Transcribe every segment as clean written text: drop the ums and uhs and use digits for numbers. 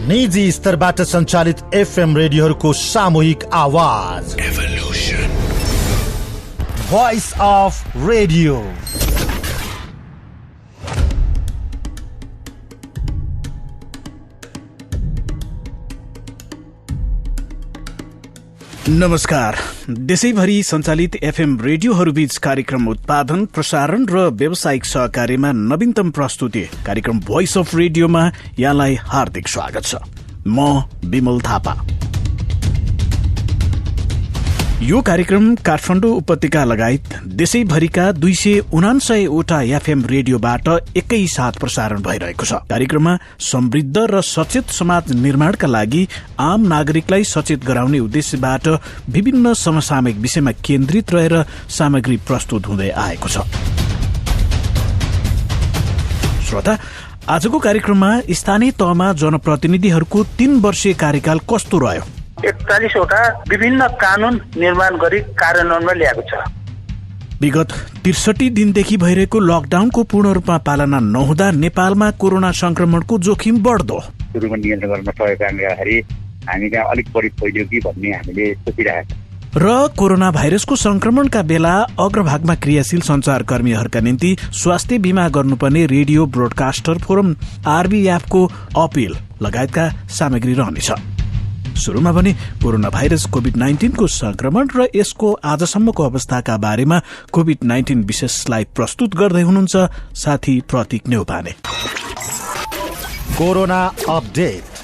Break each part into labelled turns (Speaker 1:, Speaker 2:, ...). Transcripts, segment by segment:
Speaker 1: निजी स्तरबाट सञ्चालित एफएम रेडियोहरूको सामूहिक आवाज
Speaker 2: एभोल्युसन
Speaker 1: भोइस अफ रेडियो।
Speaker 3: नमस्कार। देशैभरि सञ्चालित एफएम रेडियोहरूबीच कार्यक्रम उत्पादन, प्रसारण र व्यावसायिक सहकार्यमा नवीनतम प्रस्तुति कार्यक्रम भोइस अफ रेडियोमा यहाँलाई हार्दिक स्वागत छ। म विमल थापा। यो कार्यक्रम काठमाडौँ उपत्यका लगायत देशैभरिका 299 वटा एफएम रेडियोबाट एकैसाथ प्रसारण भइरहेको छ। कार्यक्रममा समृद्ध र सचेत समाज निर्माणका लागि आम नागरिकलाई सचेत गराउने उद्देश्यबाट विभिन्न समसामयिक विषयमा केन्द्रित रहेर सामग्री प्रस्तुत हुँदै आएको छ। श्रोता, आजको कार्यक्रममा स्थानीय तहमा जनप्रतिनिधिहरूको 3 वर्षीय कार्यकाल कस्तो रह्यो?
Speaker 4: 41 वटा विभिन्न कानून निर्माण गरी कार्यान्वयनमा ल्याएको छ।
Speaker 3: विगत 63 दिनदेखि भइरहेको लकडाउनको पूर्ण रूपमा पालना नहुँदा नेपालमा कोरोना संक्रमणको जोखिम बढ्दो।
Speaker 5: सुरुमा नियन्त्रण गर्न नसकेको कारणले गर्दाखेरि हामी कहाँ अलिक बढी फैलियो कि भन्ने हामीले सोचिरहेका छौँ।
Speaker 3: र कोरोना भाइरसको संक्रमणका बेला अग्रभागमा क्रियाशील सञ्चारकर्मीहरूका निम्ति स्वास्थ्य बीमा गर्नुपर्ने रेडियो ब्रोडकास्टर फोरम आरबीएफको अपिल लगायतका सामग्री रहनेछ। सुरुमा पनि कोरोना भाइरस कोभिड-19 को संक्रमण र यसको आजसम्मको अवस्थाका बारेमा कोभिड-19 विशेषलाई प्रस्तुत गर्दै हुनुहुन्छ साथी प्रतीक नेउपाने।
Speaker 1: Corona update.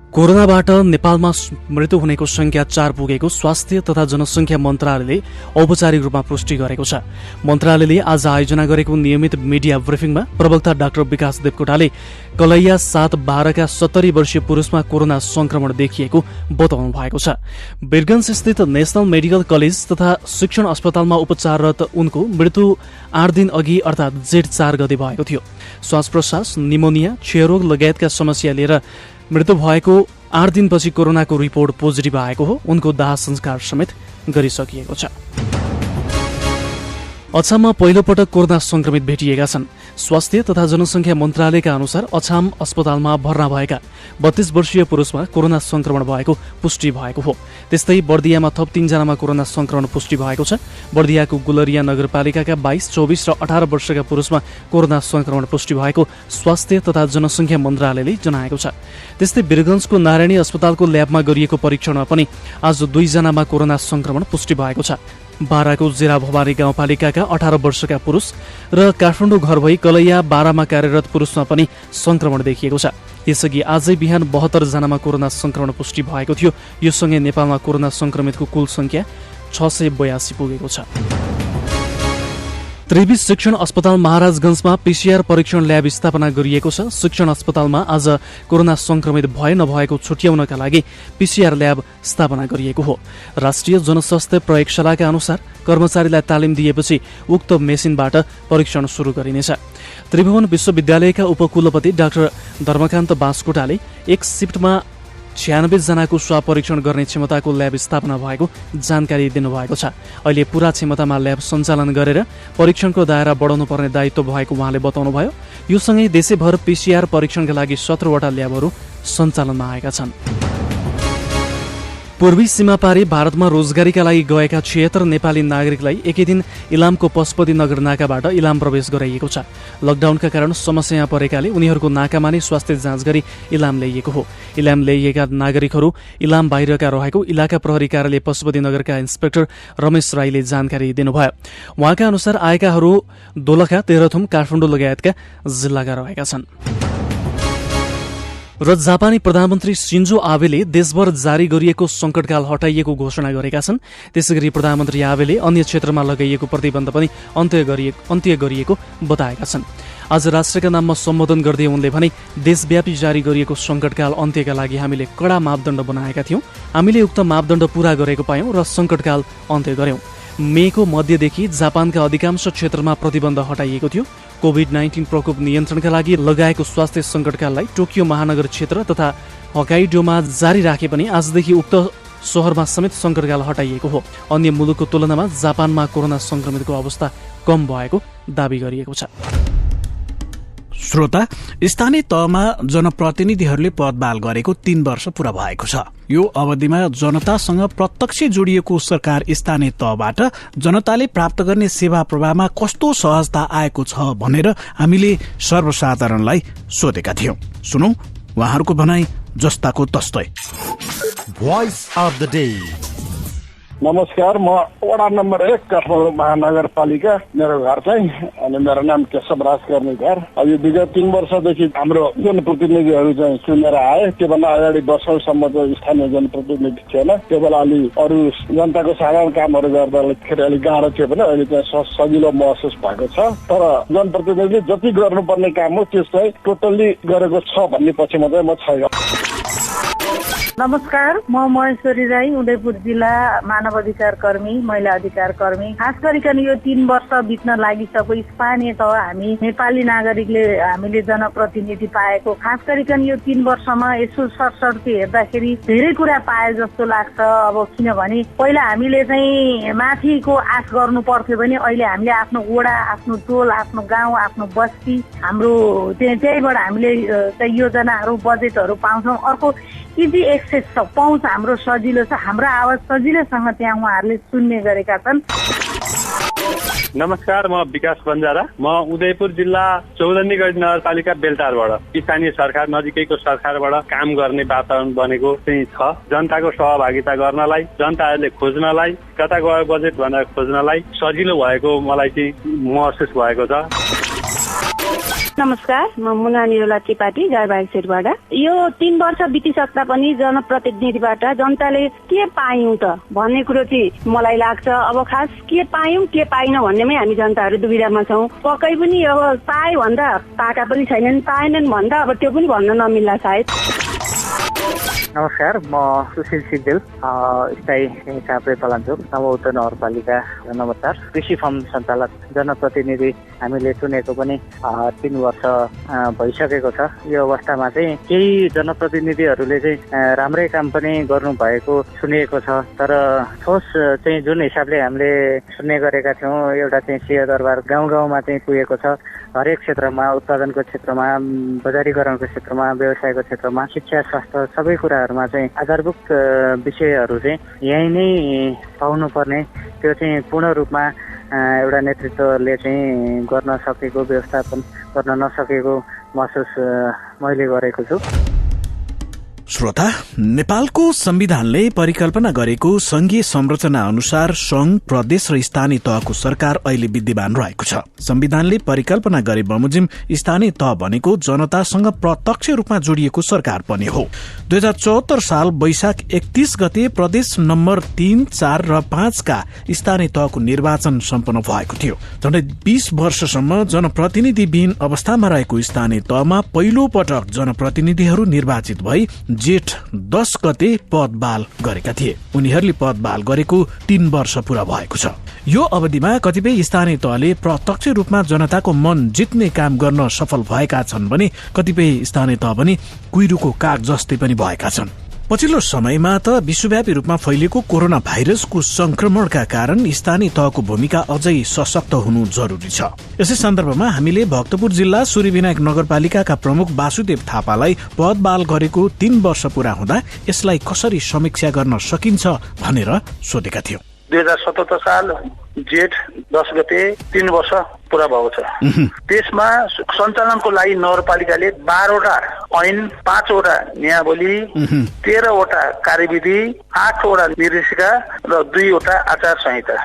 Speaker 6: कोरोनाबाट नेपालमा मृत्यु हुनेको संख्या 4 पुगेको स्वास्थ्य तथा जनसंख्या मन्त्रालयले औपचारिक रूपमा पुष्टि गरेको छ। मन्त्रालयले आज आयोजना गरेको नियमित मिडिया ब्रिफिङमा प्रवक्ता डाक्टर विकास देवकोटाले कलैया 7-12 का 70 वर्षीय पुरुषमा कोरोना संक्रमण देखिएको बताउनु भएको छ। वीरगंज स्थित नेशनल मेडिकल कलेज तथा शिक्षण अस्पतालमा उपचाररत उनको मृत्यु 8 दिन अघि अर्थात् जेठ 4 गते भएको थियो। श्वास प्रश्वास, निमोनिया, क्षयरोग लगायतका समस्या लिएर मृत्यु भएको 8 दिनपछि कोरोनाको रिपोर्ट पोजिटिभ आएको हो। उनको दाह संस्कार समेत गरिसकिएको छ। अछाममा पहिलोपटक कोरोना संक्रमित भेटिएका छन्। स्वास्थ्य तथा जनसंख्या मन्त्रालयका अनुसार अछाम अस्पतालमा भर्ना भएका 32 वर्षीय पुरुषमा कोरोना संक्रमण भएको पुष्टि भएको हो। त्यस्तै बर्दियामा थप 3 जनामा कोरोना संक्रमण पुष्टि भएको छ। बर्दियाको गुलरिया नगरपालिकाका 22, 24 र 18 वर्षका पुरुषमा कोरोना संक्रमण पुष्टि भएको स्वास्थ्य तथा जनसंख्या मन्त्रालयले जनाएको छ। त्यस्तै वीरगंजको नारायणी अस्पतालको ल्याबमा गरिएको परीक्षणमा पनि आज 2 जनामा कोरोना संक्रमण पुष्टि भएको छ। बाराको जिरा भवानी गाउँपालिकाका 18 वर्षका पुरुष र काठमाडौँ घर भई कलैया 12 मा कार्यरत पुरुषमा पनि संक्रमण देखिएको छ। यसअघि आजै बिहान 72 जनामा कोरोना संक्रमण पुष्टि भएको थियो। यो सँगै नेपालमा कोरोना संक्रमितको कुल संख्या 682 पुगेको छ। त्रिवी शिक्षण अस्पताल महाराजगंजमा पीसीआर परीक्षण ल्याब स्थापना गरिएको छ। शिक्षण अस्पतालमा आज कोरोना संक्रमित भए नभएको छुट्याउनका लागि पीसीआर ल्याब स्थापना गरिएको हो। राष्ट्रिय जनस्वास्थ्य प्रयोगशालाका अनुसार कर्मचारीलाई तालिम दिएपछि उक्त मेसिनबाट परीक्षण सुरु गरिनेछ। त्रिभुवन विश्वविद्यालयका उपकुलपति डाक्टर धर्मकान्त बास्कोटाले एक शिफ्टमा 96 जनाको स्वाब परीक्षण गर्ने क्षमताको ल्याब स्थापना भएको जानकारी दिनुभएको छ। अहिले पूरा क्षमतामा ल्याब सञ्चालन गरेर परीक्षणको दायरा बढाउनु पर्ने दायित्व भएको उहाँले बताउनुभयो। यो सँगै देशैभर पीसीआर परीक्षणका लागि 17 वटा ल्याबहरू सञ्चालनमा आएका छन्। पूर्वी सीमापारी भारतमा रोजगारीका लागि गएका 76 नेपाली नागरिकलाई एकै दिन इलामको पशुपति नगर नाकाबाट इलाम प्रवेश गराइएको छ। लकडाउनका कारण समस्या परेकाले उनीहरूको नाकामा नै स्वास्थ्य जाँच गरी इलाम ल्याइएको हो। इलाम ल्याइएका नागरिकहरू इलाम बाहिरका रहेको इलाका प्रहरी कार्यालय पशुपति नगरका इन्सपेक्टर रमेश राईले जानकारी दिनुभयो। उहाँका अनुसार आएकाहरू दोलखा, तेह्रथुम, काठमाडौँ लगायतका जिल्लाका रहेका छन्। र जापानी प्रधानमन्त्री सिन्जो आबेले देशभर जारी गरिएको संकटकाल हटाइएको घोषणा गरेका छन्। त्यसैगरी प्रधानमन्त्री आबेले अन्य क्षेत्रमा लगाइएको प्रतिबन्ध पनि अन्त्य गरिएको बताएका छन्। आज राष्ट्रका नाममा सम्बोधन गर्दै उनले भने देशव्यापी जारी गरिएको संकटकाल अन्त्यका लागि हामीले कडा मापदण्ड बनाएका थियौं। हामीले उक्त मापदण्ड पूरा गरेको पायौं र संकटकाल अन्त्य गर्यौं। मेको मध्यदेखि जापानका अधिकांश क्षेत्रमा प्रतिबन्ध हटाइएको थियो। कोभिड-19 प्रकोप नियन्त्रणका लागि लगाएको स्वास्थ्य संकटकाललाई टोकियो महानगर क्षेत्र तथा हकाइडोमा जारी राखे पनि आजदेखि उक्त शहरमा समेत संकटकाल हटाइएको हो। अन्य मुलुकको तुलनामा जापानमा कोरोना संक्रमितको अवस्था कम भएको दावी गरिएको छ।
Speaker 3: श्रोता, स्थानीय तहमा जनप्रतिनिधिहरूले पदबाल गरेको 3 वर्ष पूरा भएको छ। यो अवधिमा जनतासँग प्रत्यक्ष जोडिएको सरकार स्थानीय तहबाट जनताले प्राप्त गर्ने सेवा प्रवाहमा कस्तो सहजता आएको छ भनेर हामीले सर्वसाधारणलाई सोधेका थियौं। सुनौ उहाँहरूको भनाई जस्ताको तस्तै।
Speaker 1: Voice of the day.
Speaker 2: नमस्कार, म वडा नम्बर 1 काठमाडौँ महानगरपालिका, मेरो घर चाहिँ, अनि मेरो नाम केशव राज कर्णीकार। अब यो विगत 3 वर्षदेखि हाम्रो जनप्रतिनिधिहरू चाहिँ चुनेर आए। त्योभन्दा अगाडि वर्षौसम्म चाहिँ स्थानीय जनप्रतिनिधि थिएन। त्यो बेला अलि अरू जनताको साधारण कामहरू गर्दाखेरि अलिक गाह्रो थियो भने अहिले चाहिँ सजिलो महसुस भएको छ। तर जनप्रतिनिधिले जति गर्नुपर्ने काम हो त्यो चाहिँ टोटल्ली गरेको छ भन्ने पक्षमा चाहिँ म छैन।
Speaker 7: नमस्कार, म महेश्वरी राई, उदयपुर जिल्ला मानव अधिकार कर्मी, महिला अधिकार कर्मी। खास गरिकन यो 3 वर्ष बित्न लागिसक्यो स्थानीय तह हामी नेपाली नागरिकले हामीले जनप्रतिनिधि पाएको। खास गरिकन यो 3 वर्षमा यसो सरसर्ती हेर्दाखेरि धेरै कुरा पाए जस्तो लाग्छ। अब किनभने पहिला हामीले चाहिँ माथिको आश गर्नु पर्थ्यो भने अहिले हामीले आफ्नो वडा, आफ्नो टोल, आफ्नो गाउँ, आफ्नो बस्ती, हाम्रो त्यहीबाट हामीले योजनाहरू, बजेटहरू पाउँछौँ। अर्को इजी एक्सेस छ, पहुँच हाम्रो सजिलो छ, हाम्रो आवाज सजिलैसँग त्यहाँ उहाँहरूले सुन्ने गरेका छन्।
Speaker 8: नमस्कार, म विकास बन्जारा, म उदयपुर जिल्ला चौधरीगढी नगरपालिका बेलटारबाट। स्थानीय सरकार नजिकैको सरकारबाट काम गर्ने वातावरण बनेको चाहिँ छ। जनताको सहभागिता गर्नलाई, जनताहरूले खोज्नलाई, कता गयो बजेट भनेर खोज्नलाई सजिलो भएको मलाई चाहिँ महसुस भएको छ।
Speaker 9: नमस्कार, म मुना निरोला त्रिपाठी, जयबाग सेटबाट। यो 3 वर्ष बितिसक्दा पनि जनप्रतिनिधिबाट जनताले के पायौं त भन्ने कुरो चाहिँ मलाई लाग्छ। अब खास के पायौं के पाइनौं भन्नेमै हामी जनताहरू दुविधामा छौँ। पक्कै पनि अब पाए भन्दा पाएका पनि छैनन्, पाएनन् भन्दा अब त्यो पनि भन्न नमिल्ला सायद।
Speaker 10: नमस्कार, म सुशील सिग्देल, स्थायी काभ्रे पलाञ्चोक, नवउत्तर नगरपालिका नम्बर 4, कृषि फर्म सञ्चालक। जनप्रतिनिधि हामीले चुनेको पनि 3 वर्ष भइसकेको छ। यो अवस्थामा चाहिँ केही जनप्रतिनिधिहरूले चाहिँ राम्रै काम पनि गर्नुभएको सुनिएको छ। तर ठोस चाहिँ जुन हिसाबले हामीले सुन्ने गरेका थियौँ, एउटा चाहिँ सिंहदरबार गाउँ गाउँमा चाहिँ पुगेको छ। हरेक क्षेत्रमा, उत्पादनको क्षेत्रमा, बजारीकरणको क्षेत्रमा, व्यवसायको क्षेत्रमा, शिक्षा, स्वास्थ्य सबै कुराहरूमा चाहिँ आधारभूत विषयहरू चाहिँ यहीँ नै पाउनुपर्ने, त्यो चाहिँ पूर्ण रूपमा एउटा नेतृत्वले चाहिँ गर्न सकेको, व्यवस्थापन गर्न नसकेको महसुस मैले गरेको छु।
Speaker 3: श्रोता, नेपालको संविधानले परिकल्पना गरेको संघीय संरचना अनुसार संघ, प्रदेश र स्थानीय तहको सरकार अहिले विद्यमान रहेको छ। संविधानले परिकल्पना गरे बमोजिम स्थानीय तह भनेको जनतासँग प्रत्यक्ष रूपमा जोडिएको सरकार पनि हो। 2074 साल वैशाख 31 गते प्रदेश नम्बर 3, 4 र 5 का स्थानीय तहको निर्वाचन सम्पन्न भएको थियो। झण्डै 20 वर्षसम्म जनप्रतिनिधिविहीन अवस्थामा रहेको स्थानीय तहमा पहिलो पटक जनप्रतिनिधिहरू निर्वाचित भई जेठ 10 गते पदबाल गरेका थिए। उनीहरूले पदबाल गरेको 3 वर्ष पूरा भएको छ। यो अवधिमा कतिपय स्थानीय तहले प्रत्यक्ष रूपमा जनताको मन जित्ने काम गर्न सफल भएका छन् भने कतिपय स्थानीय तह पनि कुइरोको काग जस्तै पनि भएका छन्। पछिल्लो समयमा त विश्वव्यापी रूपमा फैलिएको कोरोना भाइरसको संक्रमणका कारण स्थानीय तहको भूमिका अझै सशक्त हुनु जरुरी छ। यसै सन्दर्भमा हामीले भक्तपुर जिल्ला सूर्यविनायक नगरपालिकाका प्रमुख वासुदेव थापालाई पदबाल गरेको 3 वर्ष पूरा हुँदा यसलाई कसरी समीक्षा गर्न सकिन्छ भनेर सोधेका थियौं।
Speaker 4: 2077 साल जेठ 10 गते 3 वर्ष पूरा भएको छ। त्यसमा सञ्चालनको लागि नगरपालिकाले 12वटा ऐन, 5वटा नियमावली, 13वटा कार्यविधि, 8वटा निर्देशिका र 2वटा आचार संहिता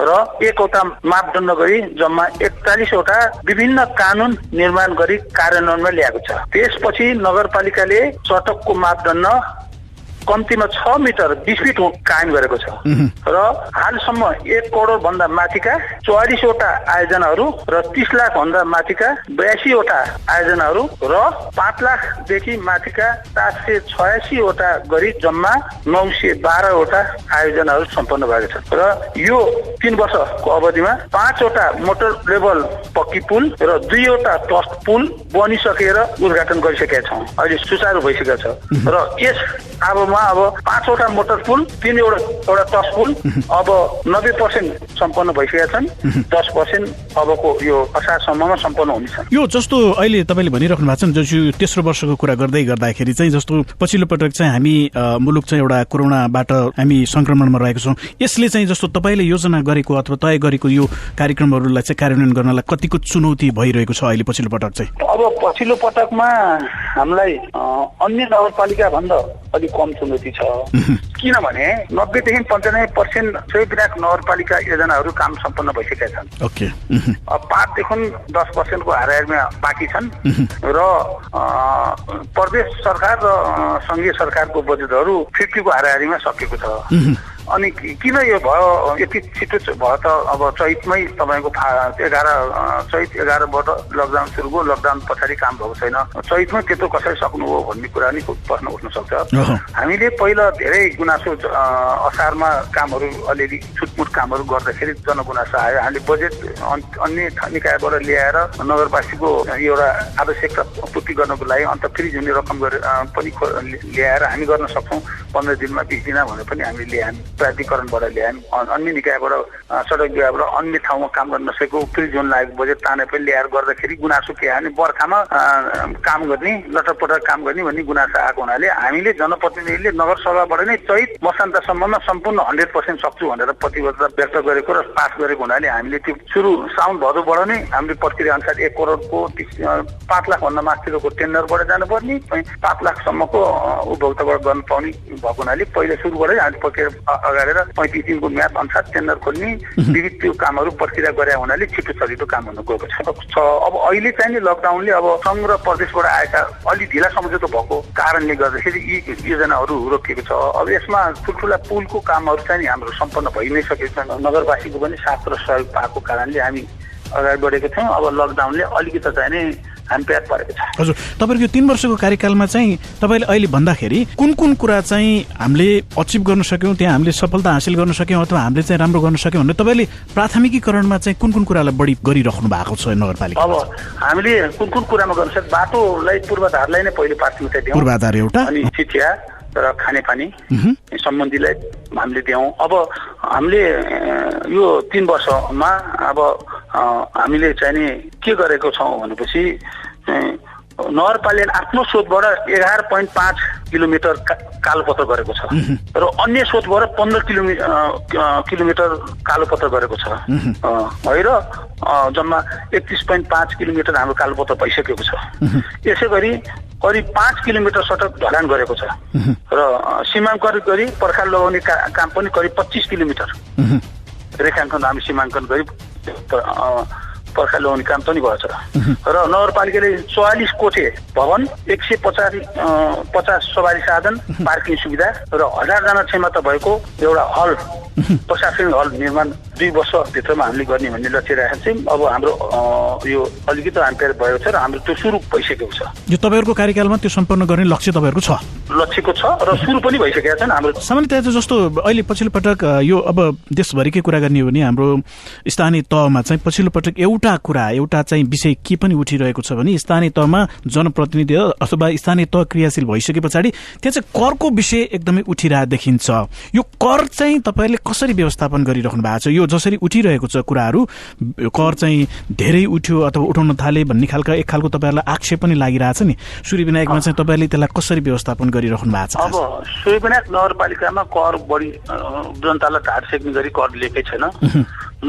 Speaker 4: र 1वटा मापदण्ड गरी जम्मा 41वटा विभिन्न कानून निर्माण गरी कार्यान्वयनमा ल्याएको छ। त्यसपछि नगरपालिकाले सडकको मापदण्ड कम्तीमा 6 मिटर 20 फिट कायम गरेको छ र हालसम्म 1 करोड भन्दा माथिका 44वटा आयोजनाहरू र 30 लाख भन्दा माथिका 82वटा आयोजनाहरू र 5 लाखदेखि माथिका 786वटा गरी जम्मा 912वटा आयोजनाहरू सम्पन्न भएको छ र यो 3 वर्षको अवधिमा 5वटा मोटर लेभल पक्की पुल र 2वटा ट्रस्ट पुल बनिसकेर उद्घाटन गरिसकेका छौँ। अहिले सुचारू भइसकेको छ र यस अब उहाँ अब 5वटा मोटर पुल 3वटा टस पुल अब 90% सम्पन्न भइसकेका छन्। 10% अबको यो असारसम्ममा सम्पन्न हुनेछ।
Speaker 3: यो जस्तो अहिले तपाईँले भनिराख्नु भएको छ नि, जस्तो तेस्रो वर्षको कुरा गर्दै गर्दाखेरि चाहिँ जस्तो पछिल्लो पटक चाहिँ हामी मुलुक चाहिँ एउटा कोरोनाबाट हामी संक्रमणमा रहेको छौँ, यसले चाहिँ जस्तो तपाईँले योजना गरेको अथवा तय गरेको यो कार्यक्रमहरूलाई चाहिँ कार्यान्वयन गर्नलाई कतिको चुनौती भइरहेको छ अहिले पछिल्लो पटक चाहिँ?
Speaker 4: अब पछिल्लो पटकमा हामीलाई अन्य नगरपालिका भन्दा अलिक कम चुनौती छ, किनभने 90 देखि 95% चौबिनाक नगरपालिका योजनाहरू काम सम्पन्न भइसकेका छन्।
Speaker 3: ओके।
Speaker 4: अब 5 देखि 10% को हाराहारीमा बाँकी छन् र प्रदेश सरकार र संघीय सरकारको बजेटहरू 50 को हाराहारीमा सकेको छ। अनि किन यो भयो यति छिटो भयो त? अब चैतमै तपाईँको चैत 11बाट लकडाउन सुरु भयो, लकडाउन पछाडि काम भएको छैन, चैतमै त्यत्रो कसरी सक्नु हो भन्ने कुरा नि प्रश्न उठ्न सक्छ। हामीले पहिला धेरै गुनासो असारमा कामहरू अलिअलि छुटमुट कामहरू गर्दाखेरि जनगुनासो आयो। हामीले बजेट अन्य निकायबाट ल्याएर नगरवासीको एउटा आवश्यकता पूर्ति गर्नको लागि अन्त फ्रिज हुने रकम पनि ल्याएर हामी गर्न सक्छौँ। 15 दिनमा 20 दिनमा भने पनि हामीले ल्यायौँ, प्राधिकरणबाट ल्यायौँ, अन्य निकायबाट सडक विभागबाट अन्य ठाउँमा काम गर्न नसकेको फ्री जोन लागेको बजेट ताने पनि ल्याएर गर्दाखेरि गुनासो के आयो भने बर्खामा काम गर्ने लटरपटर काम गर्ने भन्ने गुनासो आएको हुनाले हामीले जनप्रतिनिधिले नगरसभाबाट नै चैत मसान्तसम्ममा सम्पूर्ण 100% सक्छु भनेर प्रतिबद्धता व्यक्त गरेको र पास गरेको हुनाले हामीले त्यो सुरु साउन भदौबाट नै हाम्रो प्रक्रिया अनुसार 1 करोडको 5 लाख भन्दा माथिको टेन्डरबाट जानुपर्ने 5 लाखसम्मको उपभोक्ताबाट गर्न पाउने भएको हुनाले पहिला सुरुबाटै हामीले प्रक्रिया अगाडेर 35 दिनको म्याद अनुसार टेन्डर खोल्ने विविध त्यो कामहरू प्रक्रिया गरे हुनाले छिटो छरिटो काम हुन गएको छ। अब अहिले चाहिँ नि लकडाउनले अब सङ्घ र प्रदेशबाट आएका अलि ढिला सम्झौता भएको कारणले गर्दाखेरि यी योजनाहरू रोकिएको छ। अब यसमा ठुल्ठुला पुलको कामहरू चाहिँ हाम्रो सम्पन्न भइ नै सकेको छ। नगरवासीको पनि साथ र सहयोग पाएको कारणले हामी अगाडि बढेको थियौँ। अब लकडाउनले अलिकति चाहिँ नि हानिप्याक परेको छ।
Speaker 3: हजुर, तपाईँको यो 3 वर्षको कार्यकालमा चाहिँ तपाईँले अहिले भन्दाखेरि कुन कुन कुरा चाहिँ हामीले अचिभ गर्न सक्यौँ, त्यहाँ हामीले सफलता हासिल गर्न सक्यौँ अथवा हामीले चाहिँ राम्रो गर्न सक्यौँ भने तपाईँले प्राथमिकीकरणमा चाहिँ कुन कुन कुरालाई बढी गरिराख्नु भएको छ नगरपालिका?
Speaker 4: अब हामीले कुन कुन कुरामा गर्न सक्छ? बाटोलाई पूर्वाधारलाई नै पहिले प्राथमिकता दियौँ,
Speaker 3: पूर्वाधार एउटा,
Speaker 4: अनि शिक्षा र खानेपानी सम्बन्धीलाई हामीले दियौँ। अब हामीले यो 3 वर्षमा अब हामीले चाहिँ नि के गरेको छौँ भनेपछि नगरपालिकाले आफ्नो स्रोतबाट 11.5 किलोमिटर कालोपत्र गरेको छ र अन्य स्रोतबाट 15 किलोमिटर कालोपत्र गरेको छ है र जम्मा 31.5 किलोमिटर हाम्रो कालोपत्र भइसकेको छ। यसै गरी करिब 5 किलोमिटर सडक ढलान गरेको छ र सीमाङ्कन गरी पर्खाल लगाउने काम पनि करिब 25 किलोमिटर रेखाङ्कन हामी सीमाङ्कन गरी पर्खाल लगाउने काम पनि भएको छ र नगरपालिकाले 44 कोठे भवन 150 सवारी साधन पार्किङ सुविधा र 1000 जना क्षमता भएको एउटा हल प्रशासनिक हल निर्माण 2 वर्षभित्रमा हामीले गर्ने भन्ने लक्ष्य राखेका छौँ। अब हाम्रो यो अलिकति हानिप्याक भएको छ र हाम्रो त्यो सुरु भइसकेको छ।
Speaker 3: यो तपाईँहरूको कार्यकालमा त्यो सम्पन्न गर्ने लक्ष्य तपाईँहरूको छ?
Speaker 4: लक्ष्यको छ र सुरु पनि भइसकेका छन् हाम्रो।
Speaker 3: सामान्यतया चाहिँ जस्तो अहिले पछिल्लो पटक यो अब देशभरिकै कुरा गर्ने हो भने हाम्रो स्थानीय तहमा चाहिँ पछिल्लो पटक एउटा चाहिँ विषय के पनि उठिरहेको छ भने स्थानीय तहमा जनप्रतिनिधि अथवा स्थानीय तह क्रियाशील भइसके पछाडि त्यहाँ चाहिँ करको विषय एकदमै उठिरहेको देखिन्छ। यो कर चाहिँ तपाईँहरूले कसरी व्यवस्थापन गरिराख्नु भएको छ? यो जसरी उठिरहेको छ कुराहरू, कर चाहिँ धेरै उठ्यो अथवा उठाउन थाले भन्ने खालको एक खालको तपाईँहरूलाई आक्षेप पनि लागिरहेछ नि, सूर्यविनायकमा चाहिँ तपाईँहरूले त्यसलाई कसरी व्यवस्थापन गरिराख्नु भएको छ?
Speaker 4: अब सूर्यविनायक नगरपालिकामा कर बढी जनतालाई ढाड सेक्ने गरी कर लिएकै छैन।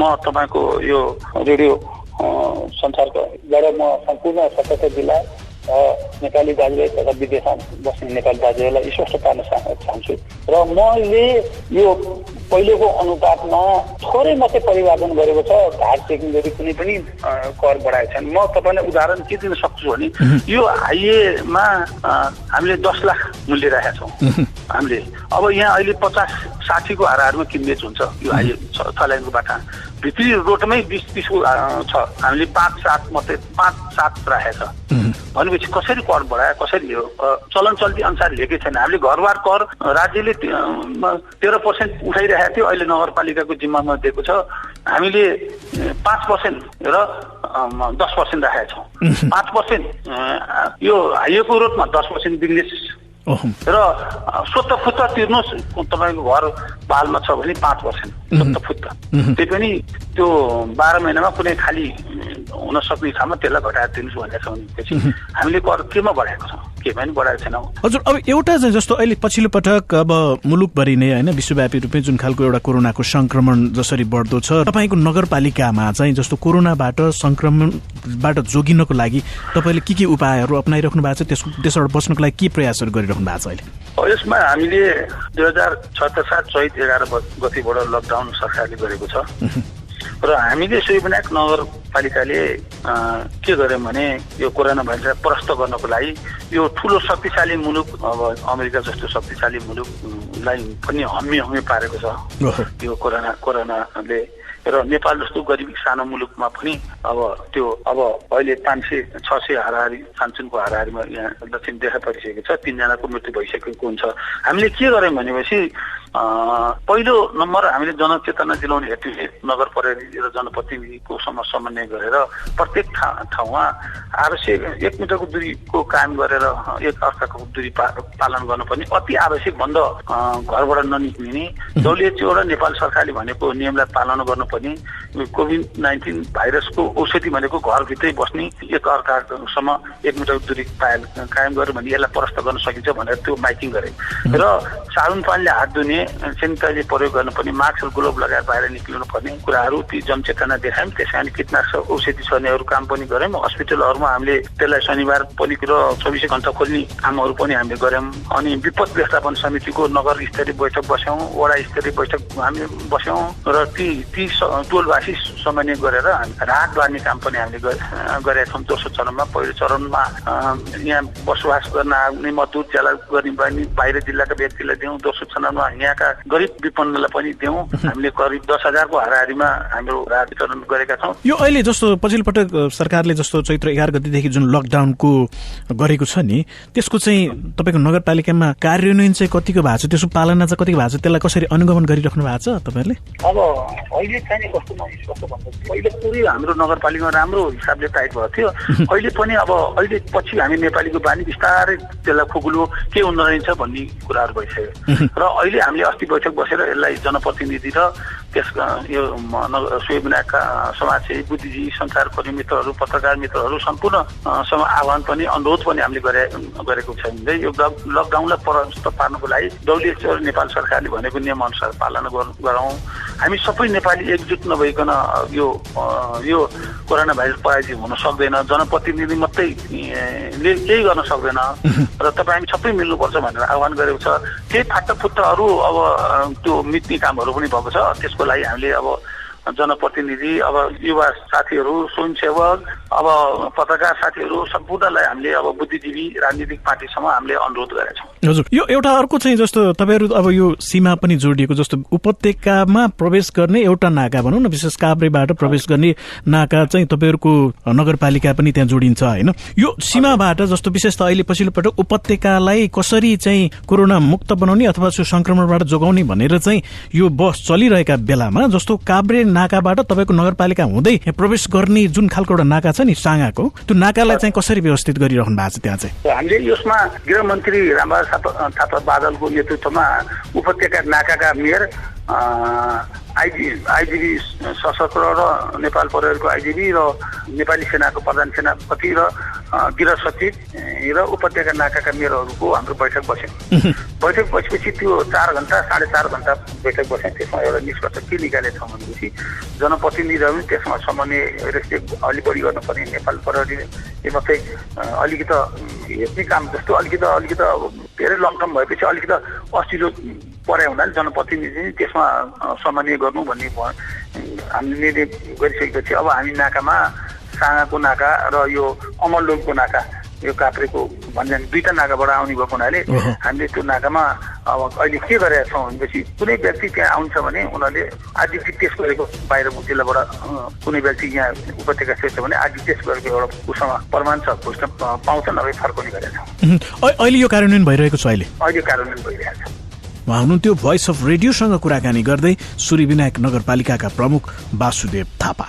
Speaker 4: म तपाईँको यो रेडियो संसारकोबाट म सम्पूर्ण 77 जिल्ला नेपाली दाजुभाइ तथा विदेशमा बस्ने नेपाली दाजुभाइलाई स्पष्ट पार्न चाहन्छु र मैले यो पहिलेको अनुपातमा थोरै मात्रै परिवर्तन गरेको छ। ढाड सेक्ने गरी कुनै पनि कर बढाएको छैन। म तपाईँलाई उदाहरण के दिन सक्छु भने यो हाइवेमा हामीले 10 लाख मूल्य राखेका छौँ हामीले। अब यहाँ अहिले 50-60 को हाराहारमा किनबेच हुन्छ यो हाइवे 6 लाइनको बाटा। भित्री रोडमै 20-30 को छ, हामीले 5-7 मात्रै 5-7 राखेको छ भनेपछि कसरी कर बढायो, कसरी लियो? चलन चल्ती अनुसार लिएकै छैन। हामीले घरबार कर राज्यले 13% उठाइरहेको थियो, अहिले नगरपालिकाको जिम्मामा दिएको छ। हामीले 5% र 10% राखेका छौँ। 5% यो हाइवेको रोडमा 10% बिजनेस र स्वतः तिर्नुहोस्। तपाईँको घर पालमा छ भने 5% स्वतः त्यही पनि त्यो 12 महिनामा कुनै खाली हुन सक्ने ठाउँमा त्यसलाई घटाएर दिनुहोस् भनेको छ भनेपछि हामीले कर केमा बढाएको छौँ, केमा पनि बढाएको छैनौँ।
Speaker 3: हजुर, अब एउटा चाहिँ जस्तो अहिले पछिल्लो पटक अब मुलुकभरि नै होइन विश्वव्यापी रूपमै जुन खालको एउटा कोरोनाको संक्रमण जसरी बढ्दो छ, तपाईँको नगरपालिकामा चाहिँ जस्तो कोरोनाबाट संक्रमणबाट जोगिनको लागि तपाईँले के उपायहरू अपनाइराख्नु भएको छ, त्यसबाट बच्नको लागि के प्रयासहरू गरिराख्नु भएको छ अहिले?
Speaker 4: यसमा हामीले 2076 साल चैत 11 गतिबाट लकडाउन सरकारले गरेको छ र हामीले सुइबनाक नगरपालिकाले के गर्यौँ भने यो कोरोना भाइरसलाई परास्त गर्नको लागि यो ठुलो शक्तिशाली मुलुक अब अमेरिका जस्तो शक्तिशाली मुलुकलाई पनि हम्मी पारेको छ यो कोरोनाले। र नेपाल जस्तो गरिब सानो मुलुकमा पनि अब अहिले 500-600 हाराहारी सानसुनको हाराहारीमा यहाँ लक्षण देखा परिसकेको छ, 3 जनाको मृत्यु भइसकेको हुन्छ। हामीले के गर्यौँ भनेपछि पहिलो नम्बर हामीले जनचेतना दिलाउने हेतु नगर प्रहरी र जनप्रतिनिधिको समन्वय गरेर प्रत्येक ठाउँमा आवश्यक 1 मिटरको दूरीको कायम गरेर एक अर्काको दूरी पालन गर्नुपर्ने, अति आवश्यक भन्दा घरबाट ननिक्लिने, WHO र नेपाल सरकारले भनेको नियमलाई पालन गर्नुपर्ने, कोभिड-19 भाइरसको औषधि भनेको घरभित्रै बस्ने, एक अर्कासम्म 1 मिटरको दूरी कायम गर्यो भने यसलाई परास्त गर्न सकिन्छ भनेर त्यो माइकिङ गरे। र साबुन पानीले हात धुने, सेनिटाइजर प्रयोग गर्नुपर्ने, मास्क र ग्लोभ लगाएर बाहिर निक्लिनु पर्ने कुराहरू ती जनचेतना देखायौँ। त्यसैले कीटनाशक औषधि छर्नेहरू काम पनि गऱ्यौँ। हस्पिटलहरूमा हामीले त्यसलाई शनिबार पनि र 24 घण्टा खोल्ने कामहरू पनि हामीले गऱ्यौँ। अनि विपद व्यवस्थापन समितिको नगर स्तरीय बैठक बस्यौँ, वडा स्तरीय बैठक हामी बस्यौँ र ती टोलवासी समन्वय गरेर राहत बाँड्ने काम पनि हामीले गरेका छौँ। दोस्रो चरणमा, पहिलो चरणमा यहाँ बसोबास गर्न आउने मजदुर ज्याला गर्ने बाहिर जिल्लाका व्यक्तिलाई दियौँ। दोस्रो चरणमा यहाँका गरिब विपन्नलाई पनि दियौँ। हामीले करिब 10,000 को हाराहारीमा हाम्रो राहत वितरण गरेका छौँ।
Speaker 3: यो अहिले जस्तो पछिल्लो पटक सरकारले जस्तो चैत्र 11 गतेदेखि जुन लकडाउनको गरेको छ नि, त्यसको चाहिँ तपाईँको नगरपालिकामा कार्यान्वयन चाहिँ कतिको भएको छ, त्यसको पालना चाहिँ कतिको भएको छ, त्यसलाई कसरी अनुगमन गरिराख्नु भएको छ तपाईँहरूले?
Speaker 4: अब अहिले चाहिँ कस्तो भन्दा पहिले पुरै हाम्रो नगरपालिकामा राम्रो हिसाबले टाइट भएको थियो। अहिले पनि अहिले पछि हामी नेपालीको बानी बिस्तारै त्यसलाई खुकुलो के हुँदो रहेछ भन्ने कुराहरू भइसक्यो र अहिले हामीले अस्ति बैठक बसेर यसलाई जनप्रतिनिधि र त्यसका यो स्वयंनाका समाजसेवी, बुद्धिजीवी, सञ्चारकर्मी मित्रहरू, पत्रकार मित्रहरू सम्पूर्ण आह्वान पनि अनुरोध पनि हामीले गरेको छ। यो लकडाउनलाई परास्त पार्नको लागि WHO नेपाल सरकारले भनेको नियम अनुसार पालना गरौँ। हामी सबै नेपाली एकजुट नभइकन यो कोरोना भाइरस पराजित हुन सक्दैन, जनप्रतिनिधि मात्रैले केही गर्न सक्दैन र तपाईँ हामी सबै मिल्नुपर्छ भनेर आह्वान गरेको छ। केही फाटाफुट्टाहरू अब त्यो मिट्ने कामहरू पनि भएको छ। त्यसको लागि हामीले अब जनप्रतिनिधि, अब युवा साथीहरू, स्वयंसेवक, अब पत्रकार साथीहरू सम्पूर्णलाई हामीले अब बुद्धिजीवी राजनीतिक पार्टीसम्म हामीले अनुरोध गरेका छौँ।
Speaker 3: हजुर, यो एउटा अर्को चाहिँ जस्तो तपाईँहरू अब यो सीमा पनि जोडिएको, जस्तो उपत्यकामा प्रवेश गर्ने एउटा नाका भनौँ न, विशेष काभ्रेबाट प्रवेश गर्ने नाका चाहिँ तपाईँहरूको नगरपालिका पनि त्यहाँ जोडिन्छ होइन? यो सीमाबाट जस्तो विशेष त अहिले पछिल्लो पटक उपत्यकालाई कसरी चाहिँ कोरोना मुक्त बनाउने अथवा त्यो संक्रमणबाट जोगाउने भनेर चाहिँ यो बस चलिरहेका बेलामा जस्तो काभ्रे नाकाबाट तपाईँको नगरपालिका हुँदै प्रवेश गर्ने जुन खालको एउटा नाका छ नि साँगाको, त्यो नाकालाई चाहिँ कसरी व्यवस्थित गरिराख्नु भएको छ त्यहाँ चाहिँ?
Speaker 4: हामीले यसमा गृहमन्त्री रामबहादुर थापा बादलको नेतृत्वमा उपत्यका नाकाका मेयर, आइजिबी सशस्त्र र नेपाल प्रहरीको आइजिबी र नेपाली सेनाको प्रधान सेनापति र गृह सचिव र उपत्यका नाकाका मेयरहरूको हाम्रो बैठक बस्यौँ। बैठक बसेपछि त्यो 4 घण्टा 4.5 घण्टा बैठक बस्यौँ। त्यसमा एउटा निष्कर्ष के निकालेको छ भनेपछि जनप्रतिनिधिहरू पनि त्यसमा समन्वय अलि बढी गर्नुपर्ने, नेपाल प्रहरीले मात्रै अलिकति हेर्ने काम जस्तो अलिकति धेरै लङ टर्म भएपछि अलिकति असिलो परे हुनाले जनप्रतिनिधि त्यसमा समन्वय गर्नु भन्ने हामीले गरिसकेपछि अब हामी नाकामा साँगाको नाका र यो अमरलोकको नाका, यो काभ्रेको भन्ने 2टा नाकाबाट आउने भएको हुनाले हामीले त्यो नाकामा अब अहिले के गरेका छौँ भनेपछि कुनै व्यक्ति त्यहाँ आउँछ भने उनीहरूले आरटिपी टेस्ट गरेको, बाहिर जिल्लाबाट कुनै व्यक्ति यहाँ उपत्यका छ भने आरटिपी टेस्ट गरेको एउटा उसँग प्रमाण छ, खोज्न पाउँछ, नभए फर्काउने गरेका छौँ।
Speaker 3: अहिले यो कार्यान्वयन भइरहेको छ?
Speaker 4: अहिले कार्यान्वयन भइरहेको छ।
Speaker 3: उहाँ हुनुहुन्थ्यो भोइस अफ रेडियोसँग कुराकानी गर्दै सूर्यविनायक नगरपालिकाका प्रमुख वासुदेव थापा।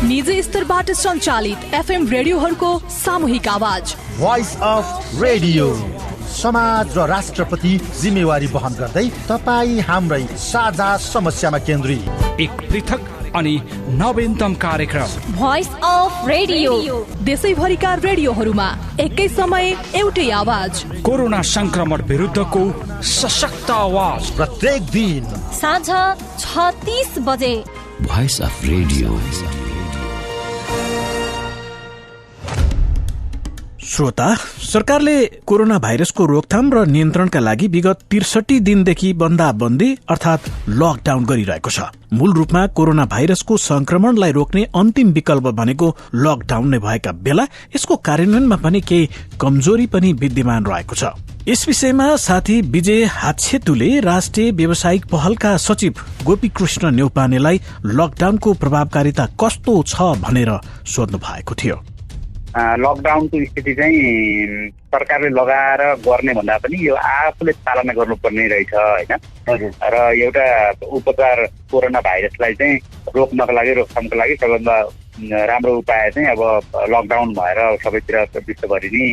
Speaker 11: निजी स्तरबाट सञ्चालित एफएम रेडियोहरूको सामूहिक आवाज
Speaker 1: भोइस अफ रेडियो समाज र राष्ट्रप्रति जिम्मेवारी वहन गर्दै तपाईँ हाम्रै साझा समस्यामा केन्द्रित
Speaker 12: एक पृथक अनि नवीनतम कार्यक्रम
Speaker 11: भोइस अफ रेडियो देशैभरिका रेडियोहरूमा एकै समय एउटै आवाज
Speaker 12: कोरोना संक्रमण विरुद्धको सशक्त आवाज
Speaker 1: प्रत्येक दिन
Speaker 11: साँझ 6:30 बजे
Speaker 13: भोइस अफ रेडियो।
Speaker 3: श्रोता, सरकारले कोरोना भाइरसको रोकथाम र नियन्त्रणका लागि विगत 63 दिनदेखि बन्दाबन्दी अर्थात लकडाउन गरिरहेको छ। मूल रूपमा कोरोना भाइरसको संक्रमणलाई रोक्ने अन्तिम विकल्प भनेको लकडाउन नै भएका बेला यसको कार्यान्वयनमा पनि केही कमजोरी पनि विद्यमान रहेको छ। यस विषयमा साथी विजय हातछेतुले राष्ट्रिय व्यावसायिक पहलका सचिव गोपीकृष्ण न्यौपानेलाई लकडाउनको प्रभावकारिता कस्तो छ भनेर सोध्नु भएको थियो।
Speaker 5: लकडाउनको स्थिति चाहिँ सरकारले लगाएर गर्ने भन्दा पनि यो आफूले पालना गर्नुपर्ने रहेछ होइन। र एउटा उपचार कोरोना भाइरसलाई चाहिँ रोक्नको लागि रोकथामको लागि सबभन्दा राम्रो उपाय चाहिँ अब लकडाउन भएर सबैतिर विश्वभरि नै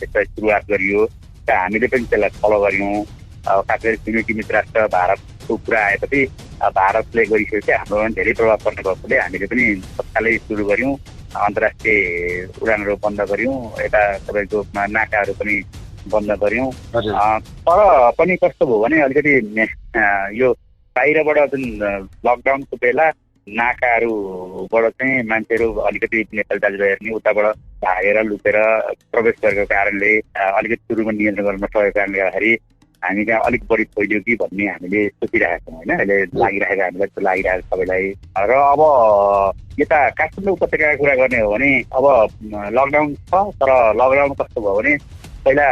Speaker 5: यसलाई सुरुवात गरियो र हामीले पनि त्यसलाई फलो गर्यौँ। खास गरी छिमेकी मित्र राष्ट्र भारतको कुरा आएपछि भारतले गरिसकेपछि हाम्रो धेरै प्रभाव पर्ने भएकोले हामीले पनि तत्कालै सुरु गर्यौँ। अन्तर्राष्ट्रिय उडानहरू बन्द गर्यौँ, यता तपाईँको नाकाहरू पनि बन्द गर्यौँ। तर पनि कस्तो भयो भने अलिकति यो बाहिरबाट जुन लकडाउनको बेला नाकाहरूबाट चाहिँ मान्छेहरू अलिकति नेपाली दाजुभाइहरू नि उताबाट भागेर लुकेर प्रवेश गरेको कारणले अलिकति सुरुमा नियन्त्रण गर्न नसकेको कारणले गर्दाखेरि हामी त्यहाँ अलिक बढी फैलियो कि भन्ने हामीले सोचिरहेका छौँ होइन। अहिले लागिरहेको हामीलाई लागिरहेको सबैलाई। र अब यता काठमाडौँ उपत्यकाको कुरा गर्ने हो भने अब लकडाउन छ, तर लकडाउन कस्तो भयो भने पहिला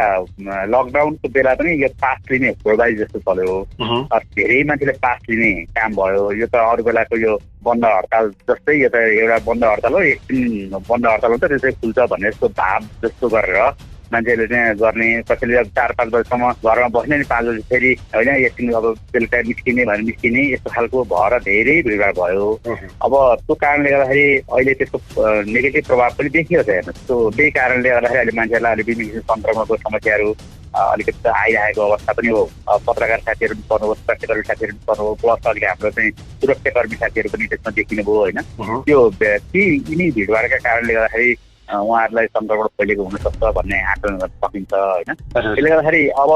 Speaker 5: लकडाउनको बेला पनि यो पास लिने होडबाजी जस्तो चल्यो। धेरै मान्छेले पास लिने काम भयो। यो त अरू बेलाको यो बन्द हडताल जस्तै यो त एउटा बन्द हडताल हो, एकछिन बन्द हडताल हुन्छ त्यसै खुल्छ भन्ने जस्तो भाव जस्तो गरेर मान्छेले चाहिँ गर्ने। कसैले अब 4-5 बजीसम्म घरमा बस्ने नि 5 बजी फेरि होइन एकछिन अब बेलुका निस्किने भनेर निस्किने यस्तो खालको भएर धेरै भिडभाड भयो। अब त्यो कारणले गर्दाखेरि अहिले त्यसको नेगेटिभ प्रभाव पनि देखिएको छ हेर्नुहोस्। त्यही कारणले गर्दाखेरि अहिले मान्छेहरूलाई अलिक विभिन्न संक्रमणको समस्याहरू अलिकति आइरहेको अवस्था पनि हो। पत्रकार साथीहरू पनि पर्नुभयो, स्वास्थ्यकर्मी साथीहरू पनि पर्नुभयो, प्लस अलिक हाम्रो चाहिँ सुरक्षाकर्मी साथीहरू पनि त्यसमा देखिनु भयो होइन। त्यो यिनी भिडभाडका कारणले गर्दाखेरि उहाँहरूलाई संक्रमण फैलिएको हुनसक्छ भन्ने आकलन गर्न सकिन्छ होइन। त्यसले गर्दाखेरि अब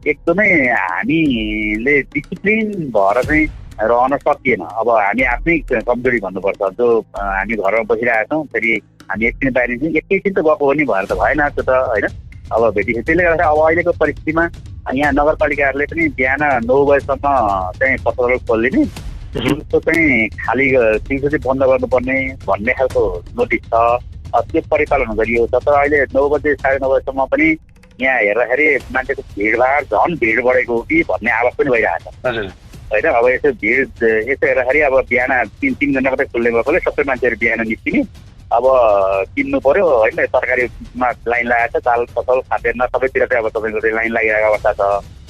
Speaker 5: एकदमै हामीले डिसिप्लिन भएर चाहिँ रहन सकिएन। अब हामी आफ्नै कमजोरी भन्नुपर्छ। जो हामी घरमा बसिरहेका छौँ, फेरि हामी एकछिन बाहिर एकैछिन त गएको पनि भएर त भएन त्यो त होइन। अब भेटिसक्यो। त्यसले गर्दाखेरि अब अहिलेको परिस्थितिमा यहाँ नगरपालिकाहरूले पनि बिहान 9 बजीसम्म चाहिँ पसलहरू खोलिदिने, दिउँसो चाहिँ खाली दिउँसो चाहिँ बन्द गर्नुपर्ने भन्ने खालको नोटिस छ। त्यो परिपालन गरिएको छ। तर अहिले 9 बजे 9:30 बजीसम्म पनि यहाँ हेर्दाखेरि मान्छेको भिडभाड झन् भिड बढेको हो कि भन्ने आवाज पनि भइरहेको छ होइन। अब यसो हेर्दाखेरि अब बिहान 3 घन्टा मात्रै खुल्ने भएकोले सबै मान्छेहरू बिहान निस्किने। अब किन्नु पर्यो होइन, तरकारीमा लाइन लागेको छ, दाल फसल खाद्यान्न सबैतिर चाहिँ अब तपाईँको चाहिँ लाइन लागिरहेको अवस्था छ।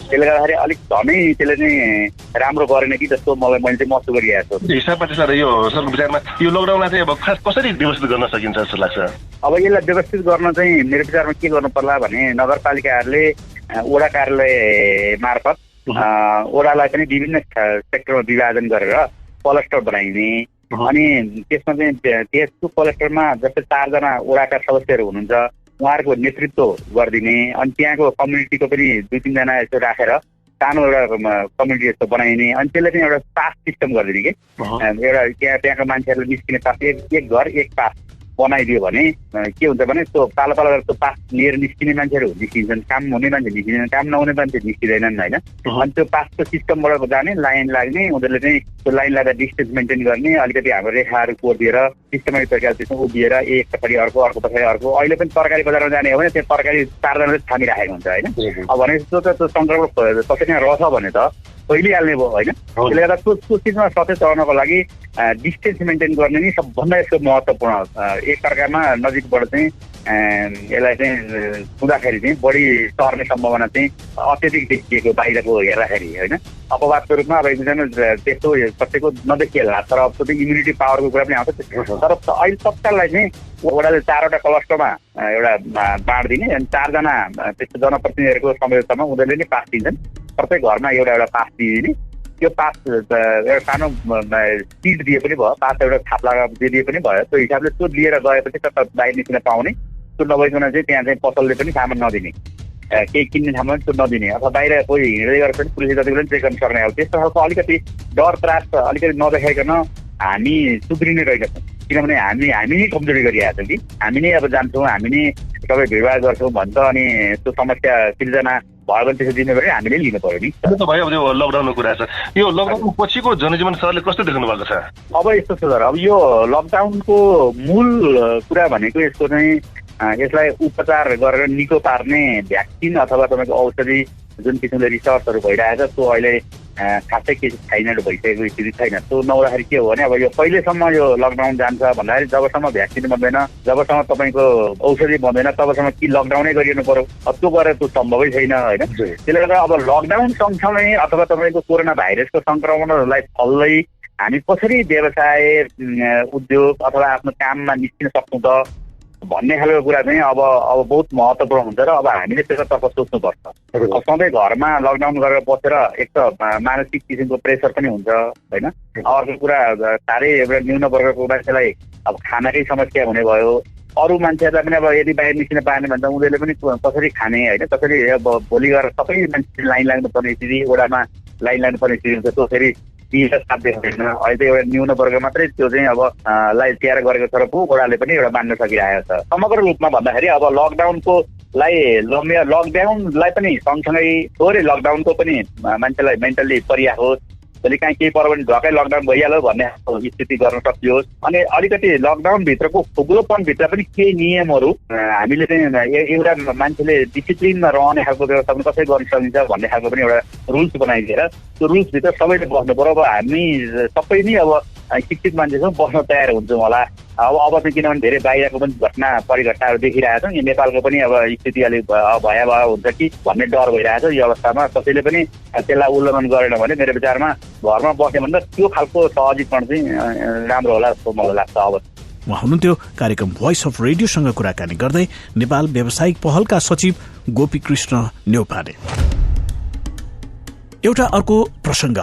Speaker 5: त्यसले गर्दाखेरि अलिक झनै त्यसले चाहिँ राम्रो गरेन कि जस्तो मैले चाहिँ महसुस गरिरहेको छु।
Speaker 14: हिसाबमा त्यसलाई यो सरको विचारमा यो लकडाउनलाई चाहिँ अब खास कसरी व्यवस्थित गर्न सकिन्छ जस्तो लाग्छ?
Speaker 5: अब यसलाई व्यवस्थित गर्न चाहिँ मेरो विचारमा के गर्नु पर्ला भने नगरपालिकाहरूले वडा कार्यालय मार्फत वडालाई पनि विभिन्न सेक्टरमा विभाजन गरेर क्लस्टर बनाइने। अनि त्यसमा चाहिँ त्यसको क्लस्टरमा जस्तै 4 जना वडाका सदस्यहरू हुनुहुन्छ, उहाँहरूको नेतृत्व गरिदिने। अनि त्यहाँको कम्युनिटीको पनि 2-3 जना यसो राखेर सानो एउटा कम्युनिटी जस्तो बनाइने। अनि त्यसले चाहिँ एउटा पास सिस्टम गरिदिने कि एउटा त्यहाँको मान्छेहरूले निस्किने पास एक घर एक पास बनाइदियो भने के हुन्छ भने त्यो पालो पालो गरेर त्यो पास लिएर निस्किने मान्छेहरू निस्किन्छन्, काम हुने मान्छे निस्किँदैन, काम नहुने मान्छे निस्किँदैनन् होइन। अनि त्यो पासको सिस्टमबाट जाने, लाइन लाग्ने, उनीहरूले चाहिँ त्यो लाइन लाग्दा डिस्टेन्स मेन्टेन गर्ने, अलिकति हाम्रो रेखाहरू कोरिदिएर सिस्टमेटिक तरिकाले त्यसमा उभिएर एक पछाडि अर्को अर्को पछाडि अर्को। अहिले पनि तरकारी बजारमा जाने हो भने त्यो तरकारी 4 जनाले थामिराखेको हुन्छ होइन। अब भने त्यो संक्रमण कसैसँग रहेछ भने त फैलिहाल्ने भयो होइन। त्यसले गर्दा त्यो चिजमा सचेत रहनको लागि डिस्टेन्स मेन्टेन गर्ने नि सबभन्दा यसको महत्त्वपूर्ण। एक अर्कामा नजिकबाट चाहिँ यसलाई चाहिँ छुँदाखेरि चाहिँ बढी सर्ने सम्भावना चाहिँ अत्यधिक देखिएको बाहिरको हेर्दाखेरि होइन। अपवादको रूपमा अब एकजना त्यस्तो प्रत्येकको नदेखिएला, तर अब त्यो इम्युनिटी पावरको कुरा पनि आउँछ। तर अहिले तत्काललाई चाहिँ वडाले 4वटा क्लस्टरमा एउटा बाँडिदिने अनि 4जना त्यस्तो जनप्रतिनिधिहरूको संयोजकतामा उनीहरूले नै पास दिन्छन्। प्रत्येक घरमा एउटा एउटा पास दिइदिने। त्यो पास एउटा सानो सिट दिए पनि भयो, पास एउटा थाप्ला दिए पनि भयो। त्यो हिसाबले त्यो लिएर गएपछि त बाहिर निस्किन पाउने, त्यो नभइकन चाहिँ त्यहाँ चाहिँ पसलले पनि सामान नदिने, केही किन्ने सामान त्यो नदिने, अथवा बाहिर कोही हिँड्दै गरेर पनि पुलिसले जति पनि चेक गर्न सक्ने। अब त्यस्तो खालको अलिकति डर त्रास अलिकति नदेखाइकन हामी सुध्रिने रहेछौँ। किनभने हामी नै कमजोरी गरिरहेको छौँ कि हामी नै अब जान्छौँ, हामी नै सबै भिडभाड गर्छौँ भन्छ अनि त्यो समस्या सिर्जना भयो भने त्यसो जिम्मेवारी हामीले लिनु पर्यो नि।
Speaker 14: त्यो त भयो। अब यो लकडाउनको कुरा छ, यो लकडाउन पछिको जनजीवन सरले कस्तो देख्नु भएको छ?
Speaker 5: अब यस्तो छ सर, अब यो लकडाउनको मूल कुरा भनेको यसको चाहिँ यसलाई उपचार गरेर निको पार्ने भ्याक्सिन अथवा तपाईँको औषधि जुन किसिमले रिसर्चहरू भइरहेको छ त्यो अहिले खासै केही छैन, भइसकेको स्थिति छैन। त्यो नहुँदाखेरि के हो भने अब यो कहिलेसम्म यो लकडाउन जान्छ भन्दाखेरि जबसम्म भ्याक्सिन बन्दैन, जबसम्म तपाईँको औषधि बन्दैन तबसम्म कि लकडाउनै गरिनु पर्यो। अब त्यो गरेर त्यो सम्भवै छैन होइन। त्यसले गर्दा अब लकडाउन सँगसँगै अथवा तपाईँको कोरोना भाइरसको सङ्क्रमणहरूलाई फल्दै हामी कसरी व्यवसाय उद्योग अथवा आफ्नो काममा निस्किन सक्छौँ त भन्ने खालको कुरा चाहिँ अब बहुत महत्त्वपूर्ण हुन्छ र अब हामीले त्यसतर्फ सोच्नुपर्छ। अब सधैँ घरमा लकडाउन गरेर बसेर एक त मानसिक किसिमको प्रेसर पनि हुन्छ होइन। अर्को कुरा साह्रै एउटा न्यून वर्गको मान्छेलाई अब खानाकै समस्या हुने भयो। अरू मान्छेहरूलाई पनि अब यदि बाहिर निस्किन पाएन भने त उनीहरूले पनि कसरी खाने होइन, कसरी अब भोलि गएर सबै मान्छे लाइन लाग्नुपर्ने स्थिति, वडामा लाइन लाग्नुपर्ने स्थिति हुन्छ। त्यो फेरि साध्य हुँदैन। अहिले त एउटा न्यून वर्ग मात्रै त्यो चाहिँ अब लाई तयार गरेको छ र पो वडाले पनि एउटा मान्न सकिरहेको छ। समग्र रूपमा भन्दाखेरि अब लकडाउनलाई पनि सँगसँगै थोरै लकडाउनको पनि मान्छेलाई मेन्टल्ली परिआओस्, भोलि कहीँ केही पर्यो भने ढकै लकडाउन भइहाल्यो भन्ने स्थिति गर्न सकियोस्। अनि अलिकति लकडाउनभित्रको खुग्लोपनभित्र पनि केही नियमहरू हामीले चाहिँ एउटा मान्छेले डिसिप्लिनमा रहने खालको व्यवस्था पनि कसरी गर्न सकिन्छ भन्ने खालको पनि एउटा रुल्स बनाइदिएर त्यो रुल्सभित्र सबैले बस्नु पऱ्यो। अब हामी सबै नै अब शिक्षित मान्छेसँग बस्न तयार हुन्छौँ होला। अब चाहिँ किनभने धेरै बाहिरको पनि परिघटनाहरू देखिरहेको छौँ। यो नेपालको पनि अब स्थिति अलिक भयावह हुन्छ कि भन्ने डर भइरहेको छ। यो अवस्थामा कसैले पनि त्यसलाई उल्लङ्घन गरेन भने मेरो विचारमा घरमा बस्ने भन्दा त्यो खालको सहजीकरण चाहिँ राम्रो होला जस्तो मलाई लाग्छ। अब
Speaker 3: उहाँ हुनुहुन्थ्यो कार्यक्रम भोइस अफ रेडियोसँग कुराकानी गर्दै नेपाल व्यावसायिक पहलका सचिव गोपीकृष्ण न्यौपाने। एउटा अर्को प्रसंग,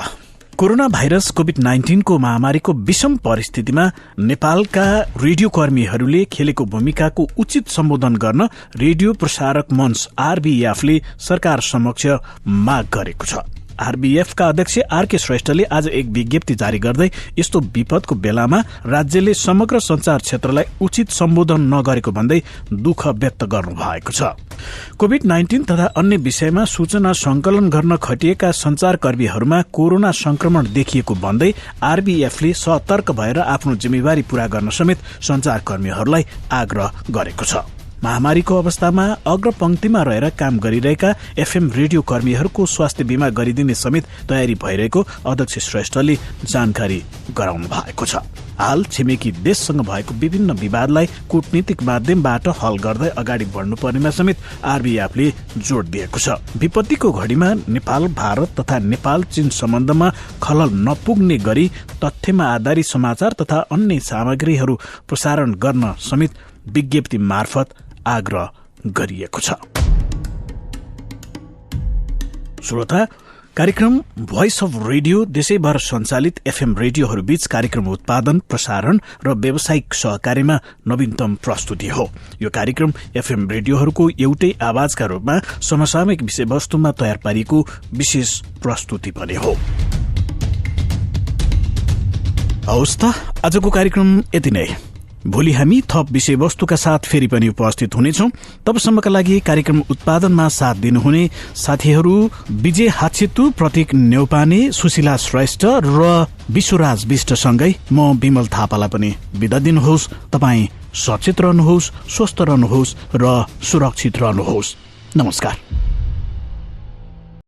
Speaker 3: कोरोना भाइरस कोभिड-19 को महामारीको विषम परिस्थितिमा नेपालका रेडियो कर्मीहरूले खेलेको भूमिकाको उचित सम्बोधन गर्न रेडियो प्रसारक मञ्च आरबीएफले सरकार समक्ष माग गरेको छ। आरबीएफका अध्यक्ष आरके श्रेष्ठले आज एक विज्ञप्ति जारी गर्दै यस्तो विपदको बेलामा राज्यले समग्र संचार क्षेत्रलाई उचित सम्बोधन नगरेको भन्दै दुःख व्यक्त गर्नु भएको छ। कोभिड-19 तथा अन्य विषयमा सूचना संकलन गर्न खटिएका संचारकर्मीहरूमा कोरोना संक्रमण देखिएको भन्दै आरबीएफले सतर्क भएर आफ्नो जिम्मेवारी पूरा गर्न समेत संचारकर्मीहरूलाई आग्रह गरेको छ। महामारीको अवस्थामा अग्रपंक्तिमा रहेर काम गरिरहेका एफएम रेडियो कर्मीहरूको स्वास्थ्य बीमा गरिदिने समेत तयारी भइरहेको अध्यक्ष श्रेष्ठले जानकारी गराउनु भएको छ। हाल छिमेकी देशसँग भएको विभिन्न विवादलाई कूटनीतिक माध्यमबाट हल गर्दै अगाडि बढ्नुपर्नेमा समेत आरबीएफले जोड़ दिएको छ। विपत्तिको घड़ीमा नेपाल भारत तथा नेपाल चीन सम्बन्धमा खलल नपुग्ने गरी तथ्यमा आधारित समाचार तथा अन्य सामग्रीहरू प्रसारण गर्न समेत विज्ञप्ति मार्फत आग्रह गरिएको छ। श्रोता, कार्यक्रम भोइस अफ रेडियो देशैभर सञ्चालित एफएम रेडियोहरूबीच कार्यक्रम उत्पादन, प्रसारण र व्यावसायिक सहकार्यमा नवीनतम प्रस्तुति हो। यो कार्यक्रम एफएम रेडियोहरूको एउटै आवाजका रूपमा समसामयिक विषयवस्तुमा तयार पारिएको विशेष प्रस्तुति पनि हो। हवस् त, आजको कार्यक्रम यति नै। भोलि हामी थप विषयवस्तुका साथ फेरि पनि उपस्थित हुनेछौं। तबसम्मका लागि कार्यक्रम उत्पादनमा साथ दिनुहुने साथीहरू विजय हाच्छेतु, प्रतीक न्यौपाने, सुशीला श्रेष्ठ र विश्वराज विष्टसँगै म विमल थापालाई पनि बिदा दिनुहोस्। तपाई सचेत रहनुहोस्, स्वस्थ रहनुहोस् र सुरक्षित रहनुहोस्। नमस्कार।